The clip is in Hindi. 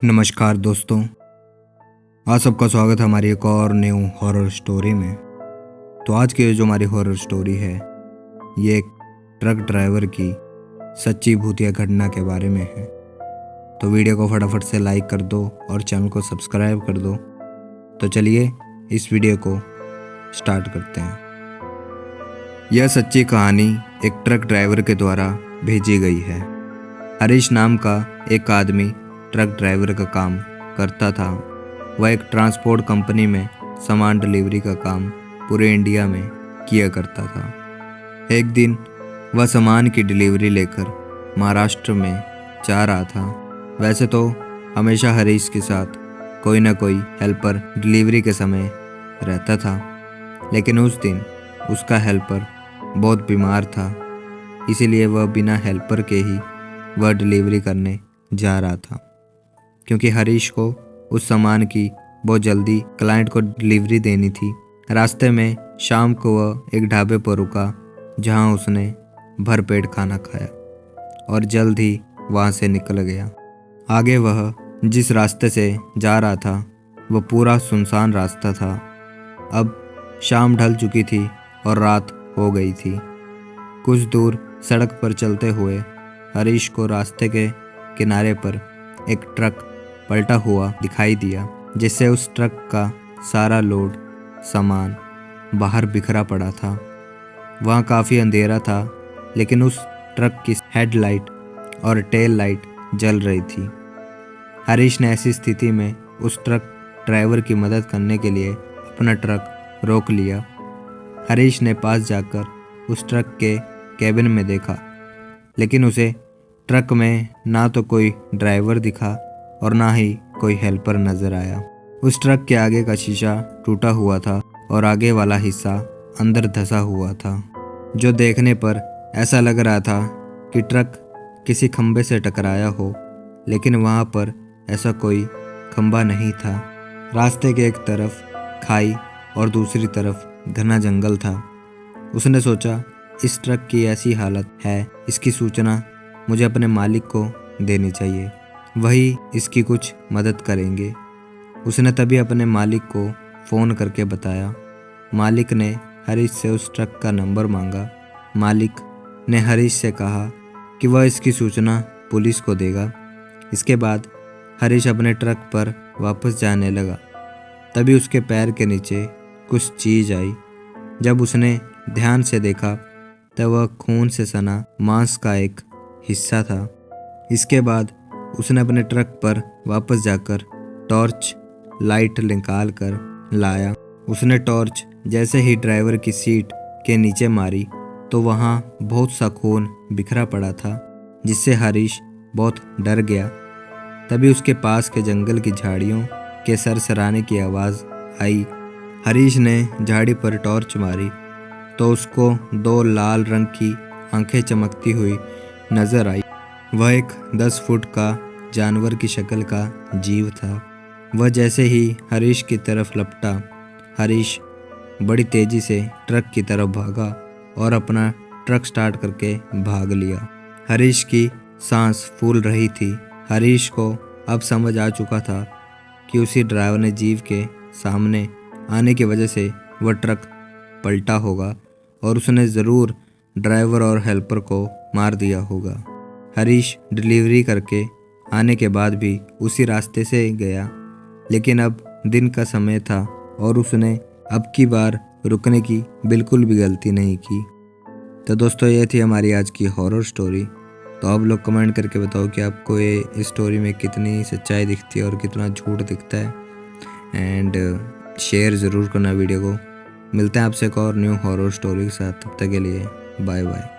नमस्कार दोस्तों, आप सबका स्वागत है हमारी एक और न्यू हॉरर स्टोरी में। तो आज की जो हमारी हॉरर स्टोरी है ये एक ट्रक ड्राइवर की सच्ची भूतिया घटना के बारे में है। तो वीडियो को फटाफट से लाइक कर दो और चैनल को सब्सक्राइब कर दो। तो चलिए इस वीडियो को स्टार्ट करते हैं। यह सच्ची कहानी एक ट्रक ड्राइवर के द्वारा भेजी गई है। हरीश नाम का एक आदमी ट्रक ड्राइवर का काम करता था। वह एक ट्रांसपोर्ट कंपनी में सामान डिलीवरी का काम पूरे इंडिया में किया करता था। एक दिन वह सामान की डिलीवरी लेकर महाराष्ट्र में जा रहा था। वैसे तो हमेशा हरीश के साथ कोई ना कोई हेल्पर डिलीवरी के समय रहता था, लेकिन उस दिन उसका हेल्पर बहुत बीमार था, इसीलिए वह बिना हेल्पर के ही वह डिलीवरी करने जा रहा था। क्योंकि हरीश को उस सामान की बहुत जल्दी क्लाइंट को डिलीवरी देनी थी। रास्ते में शाम को वह एक ढाबे पर रुका, जहां उसने भरपेट खाना खाया और जल्द ही वहां से निकल गया। आगे वह जिस रास्ते से जा रहा था वह पूरा सुनसान रास्ता था। अब शाम ढल चुकी थी और रात हो गई थी। कुछ दूर सड़क पर चलते हुए हरीश को रास्ते के किनारे पर एक ट्रक पलटा हुआ दिखाई दिया, जिससे उस ट्रक का सारा लोड सामान बाहर बिखरा पड़ा था। वहाँ काफ़ी अंधेरा था, लेकिन उस ट्रक की हेडलाइट और टेल लाइट जल रही थी। हरीश ने ऐसी स्थिति में उस ट्रक ड्राइवर की मदद करने के लिए अपना ट्रक रोक लिया। हरीश ने पास जाकर उस ट्रक के कैबिन में देखा, लेकिन उसे ट्रक में ना तो कोई ड्राइवर दिखा और ना ही कोई हेल्पर नजर आया। उस ट्रक के आगे का शीशा टूटा हुआ था और आगे वाला हिस्सा अंदर धंसा हुआ था, जो देखने पर ऐसा लग रहा था कि ट्रक किसी खंबे से टकराया हो, लेकिन वहाँ पर ऐसा कोई खंबा नहीं था। रास्ते के एक तरफ खाई और दूसरी तरफ घना जंगल था। उसने सोचा, इस ट्रक की ऐसी हालत है, इसकी सूचना मुझे अपने मालिक को देनी चाहिए, वही इसकी कुछ मदद करेंगे। उसने तभी अपने मालिक को फ़ोन करके बताया। मालिक ने हरीश से उस ट्रक का नंबर मांगा। मालिक ने हरीश से कहा कि वह इसकी सूचना पुलिस को देगा। इसके बाद हरीश अपने ट्रक पर वापस जाने लगा। तभी उसके पैर के नीचे कुछ चीज़ आई। जब उसने ध्यान से देखा तब वह खून से सना मांस का एक हिस्सा था। इसके बाद उसने अपने ट्रक पर वापस जाकर टॉर्च लाइट निकाल कर लाया। उसने टॉर्च जैसे ही ड्राइवर की सीट के नीचे मारी तो वहाँ बहुत सा खून बिखरा पड़ा था, जिससे हरीश बहुत डर गया। तभी उसके पास के जंगल की झाड़ियों के सरसराने की आवाज़ आई। हरीश ने झाड़ी पर टॉर्च मारी तो उसको दो लाल रंग की आंखें चमकती हुई नजर आई। वह एक 10 फुट का जानवर की शक्ल का जीव था। वह जैसे ही हरीश की तरफ लपटा, हरीश बड़ी तेजी से ट्रक की तरफ भागा और अपना ट्रक स्टार्ट करके भाग लिया। हरीश की सांस फूल रही थी। हरीश को अब समझ आ चुका था कि उसी ड्राइवर ने जीव के सामने आने की वजह से वह ट्रक पलटा होगा और उसने ज़रूर ड्राइवर और हेल्पर को मार दिया होगा। हरीश डिलीवरी करके आने के बाद भी उसी रास्ते से गया, लेकिन अब दिन का समय था और उसने अब की बार रुकने की बिल्कुल भी गलती नहीं की। तो दोस्तों, ये थी हमारी आज की हॉरर स्टोरी। तो आप लोग कमेंट करके बताओ कि आपको ये इस स्टोरी में कितनी सच्चाई दिखती है और कितना झूठ दिखता है। एंड शेयर ज़रूर करना वीडियो को। मिलते हैं आपसे एक और न्यू हॉरर स्टोरी के साथ। तब तक के लिए बाय बाय।